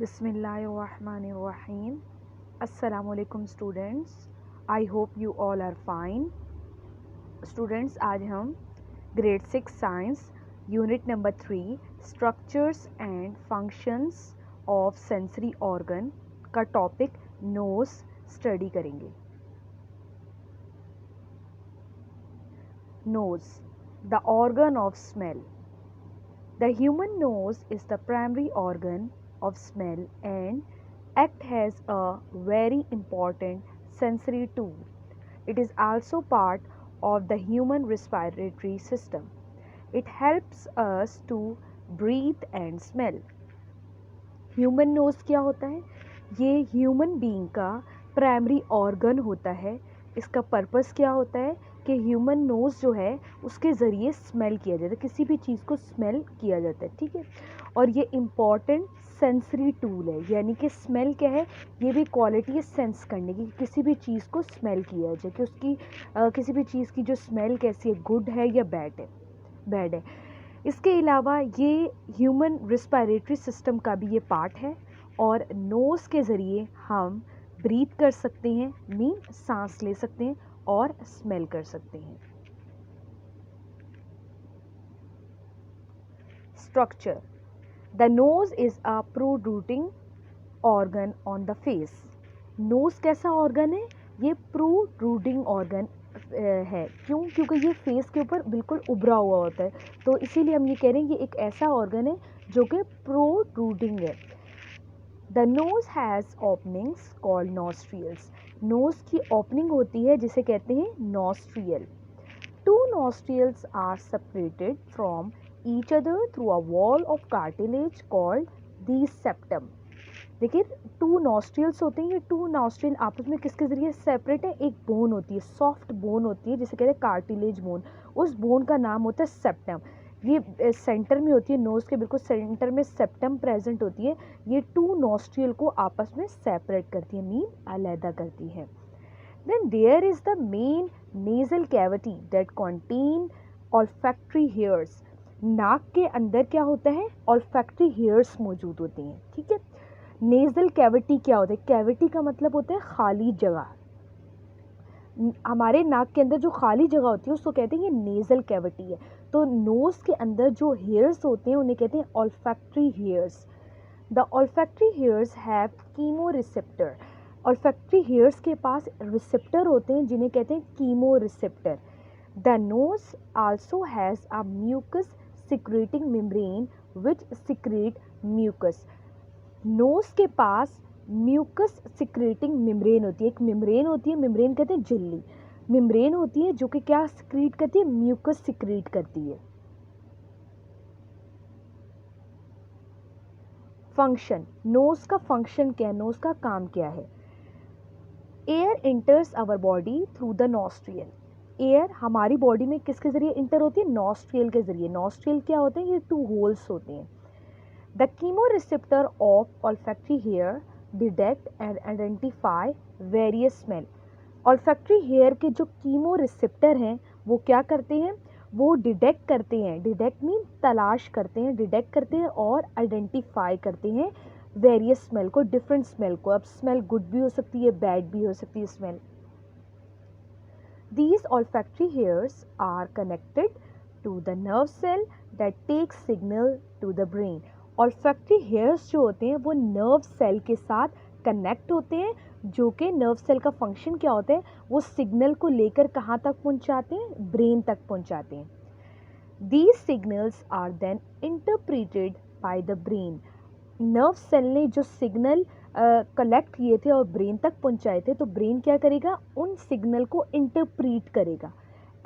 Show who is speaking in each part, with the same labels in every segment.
Speaker 1: Bismillahirrahmanirrahim. Assalamualaikum students. I hope you all are fine. Students, आज हम grade 6 science unit number 3 structures and functions of sensory organ का topic knows study करेंगे. Nose, the organ of smell. The human nose is the primary organ of smell and act as a very important sensory tool. It is also part of the human respiratory system. It helps us to breathe and smell. Human nose क्या होता है? ये human being का primary organ होता है. इसका purpose क्या होता है कि ह्यूमन नोज़ जो है उसके ज़रिए स्मेल किया जाता है, किसी भी चीज़ को स्मेल किया जाता है. ठीक है. और ये इम्पॉर्टेंट सेंसरी टूल है, यानी कि स्मेल क्या है, ये भी क्वालिटी है सेंस करने की, किसी भी चीज़ को स्मेल किया जाए कि उसकी किसी भी चीज़ की जो स्मेल कैसी है, गुड है या बैड है. इसके अलावा ये ह्यूमन रिस्पायरेटरी सिस्टम का भी ये पार्ट है और नोज़ के ज़रिए हम ब्रीथ कर सकते हैं, मीन सांस ले सकते हैं और स्मेल कर सकते हैं. Structure. The nose is a protruding organ on the face. Nose कैसा ऑर्गन है? ये प्रोट्रूडिंग ऑर्गन है. क्यों? क्योंकि ये फेस के ऊपर बिल्कुल उभरा हुआ होता है, तो इसीलिए हम ये कह रहे हैं ये एक ऐसा ऑर्गन है जो कि प्रोट्रूडिंग है. The nose has openings called nostrils. Nose की ओपनिंग होती है जिसे कहते हैं nostril. Two nostrils are separated from each other through a wall of cartilage called the septum. देखिए, टू नॉस्ट्रियल्स होते हैं. ये टू नॉस्ट्रियल आपस में किसके ज़रिए सेपरेट है? एक बोन होती है, सॉफ्ट बोन होती है जिसे कहते हैं कार्टिलेज बोन. उस बोन का नाम होता है सेप्टम. ये सेंटर में होती है, नोज़ के बिल्कुल सेंटर में सेप्टम प्रेजेंट होती है. ये टू नॉस्ट्रियल को आपस में सेपरेट करती है, मीन अलहदा करती है. Then there is the main nasal cavity that contain olfactory hairs. नाक के अंदर क्या होता है? olfactory hairs मौजूद होती हैं. ठीक है. नेजल कैविटी क्या होता है? कैविटी का मतलब होता है खाली जगह. हमारे नाक के अंदर जो खाली जगह होती है उसको कहते हैं ये नेजल कैविटी है. तो नोज़ के अंदर जो हेयर्स होते हैं उन्हें कहते हैं olfactory hairs. The olfactory hairs have chemoreceptor. olfactory hairs के पास रिसेप्टर होते हैं जिन्हें कहते हैं chemoreceptor. The nose also has a mucus secreting membrane which secrete mucus. Nose के पास म्यूकस सिक्रेटिंग मेम्ब्रेन होती है. एक मेम्ब्रेन होती है, मेम्ब्रेन कहते हैं झिल्ली. मेम्ब्रेन होती है जो कि क्या सिक्रीट करती है? म्यूकस सिक्रीट करती है. फंक्शन. नोज़ का फंक्शन क्या है? नोज़ का काम क्या है? Air enters our body through the nostril. Air हमारी बॉडी में किसके ज़रिए इंटर होती है? नॉस्ट्रियल के ज़रिए. नॉस्ट्रियल क्या होते हैं? ये टू होल्स होते हैं. The chemoreceptor of olfactory hair detect and identify various smell. olfactory hair के जो chemoreceptor हैं वो क्या करते हैं? वो डिटेक्ट करते हैं. डिटेक्ट मीन तलाश करते हैं, डिटेक्ट करते हैं और आइडेंटिफाई करते हैं वेरियस स्मेल को, डिफरेंट स्मेल को. अब स्मेल गुड भी हो सकती है, बैड भी हो सकती है smell. These olfactory hairs are connected to the nerve cell that takes signal to the brain. olfactory hairs जो होते हैं वो नर्व सेल के साथ कनेक्ट होते हैं, जो कि नर्व सेल का फंक्शन क्या होता है? वो सिग्नल को लेकर कहाँ तक पहुँचाते हैं? ब्रेन तक पहुँचाते हैं. These signals are then interpreted by the brain. Nerve cell ने जो सिग्नल कलेक्ट किए थे और ब्रेन तक पहुंचाए थे, तो ब्रेन क्या करेगा? उन सिग्नल को इंटरप्रीट करेगा.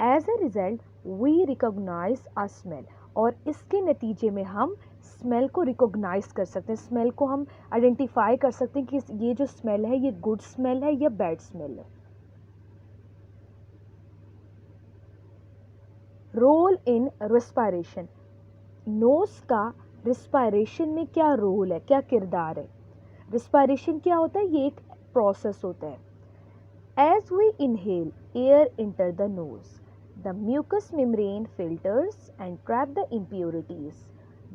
Speaker 1: As a result we recognise a smell. और इसके नतीजे में हम स्मेल को रिकॉग्नाइज कर सकते हैं, स्मेल को हम आइडेंटिफाई कर सकते हैं कि ये जो स्मेल है ये गुड स्मेल है या बैड स्मेल है. Role in respiration. नोज़ का रिस्पायरेशन में क्या रोल है, क्या किरदार है? रिस्पायरेशन क्या होता है? ये एक प्रोसेस होता है. As we inhale air into the nose, the mucus membrane filters and trap the impurities,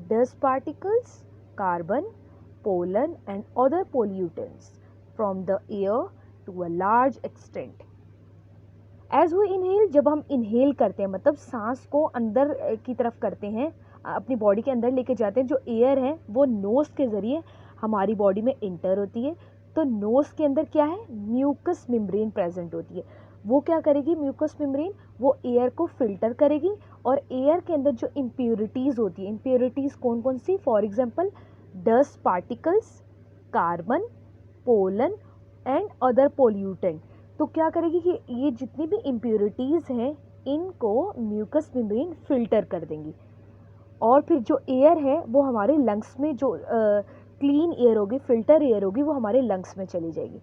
Speaker 1: dust particles, carbon, pollen and other pollutants from the air to a large extent. As we inhale, जब हम inhale करते हैं मतलब सांस को अंदर की तरफ करते हैं, अपनी बॉडी के अंदर लेके जाते हैं, जो एयर है वो नोज़ के ज़रिए हमारी बॉडी में इंटर होती है। तो नोज़ के अंदर क्या है, म्यूकस मेम्ब्रेन प्रेजेंट होती है। वो क्या करेगी म्यूकस मेम्ब्रेन, वो एयर को फिल्टर करेगी और एयर के अंदर जो इम्प्योरिटीज़ होती है, इम्प्योरिटीज़ कौन कौन सी, for example dust particles, carbon, pollen and other pollutant, तो क्या करेगी कि ये जितनी भी इम्प्योरिटीज़ हैं इनको म्यूकस मेम्ब्रेन फिल्टर कर देंगी और फिर जो एयर है वो हमारे लंग्स में, जो क्लीन एयर होगी, फिल्टर एयर होगी, वो हमारे लंग्स में चली जाएगी।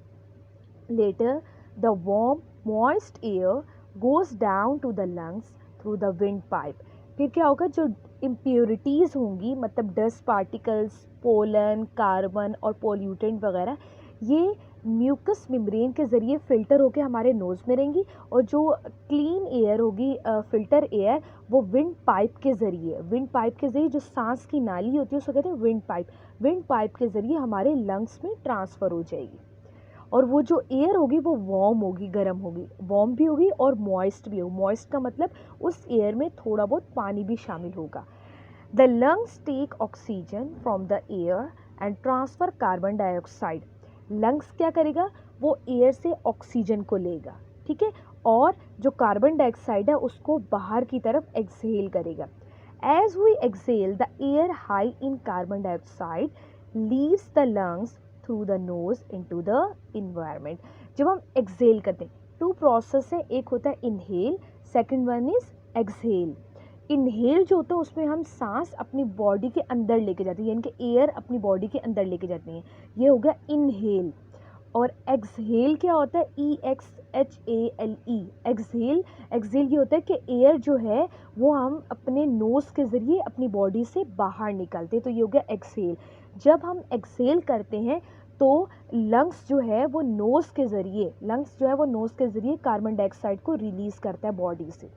Speaker 1: Later the warm moist air goes down to the lungs through the windpipe. फिर क्या होगा, जो इम्प्योरिटीज़ होंगी मतलब डस्ट पार्टिकल्स, पोलन, कार्बन और पोल्यूटेंट वगैरह, ये म्यूकस मेम्ब्रेन के ज़रिए फ़िल्टर होकर हमारे नोज़ में रहेंगी और जो क्लीन एयर होगी, फ़िल्टर एयर, वो विंड पाइप के ज़रिए जो सांस की नाली होती है उसको कहते हैं विंड पाइप के ज़रिए हमारे लंग्स में ट्रांसफ़र हो जाएगी। और वो जो एयर होगी वो वार्म होगी, गर्म होगी, वार्म भी होगी और मॉइस्ट भी होगी। मॉइस्ट का मतलब उस एयर में थोड़ा बहुत पानी भी शामिल होगा। The lungs take oxygen from the air and transfer carbon dioxide. Lungs क्या करेगा, वो एयर से ऑक्सीजन को लेगा, ठीक है, और जो कार्बन डाइऑक्साइड है उसको बाहर की तरफ एक्सहेल करेगा। As we exhale the air high in carbon dioxide leaves the lungs through the nose into the environment. जब हम एक्सहेल करते हैं, टू प्रोसेस है, एक होता है inhale, second one is exhale. Inhale जो होता है उसमें हम सांस अपनी बॉडी के अंदर लेके जाते हैं, यानी कि एयर अपनी बॉडी के अंदर लेके जाते हैं, ये हो गया इनहेल। और एक्सहेल क्या होता है, EXHALE, एक्सहेल ये होता है कि एयर जो है वो हम अपने नोज़ के ज़रिए अपनी बॉडी से बाहर निकालते हैं, तो ये हो गया एक्सहेल। जब हम एक्सहेल करते हैं तो लंग्स जो है वो नोज़ के ज़रिए कार्बन डाइऑक्साइड को रिलीज़ करता है बॉडी से।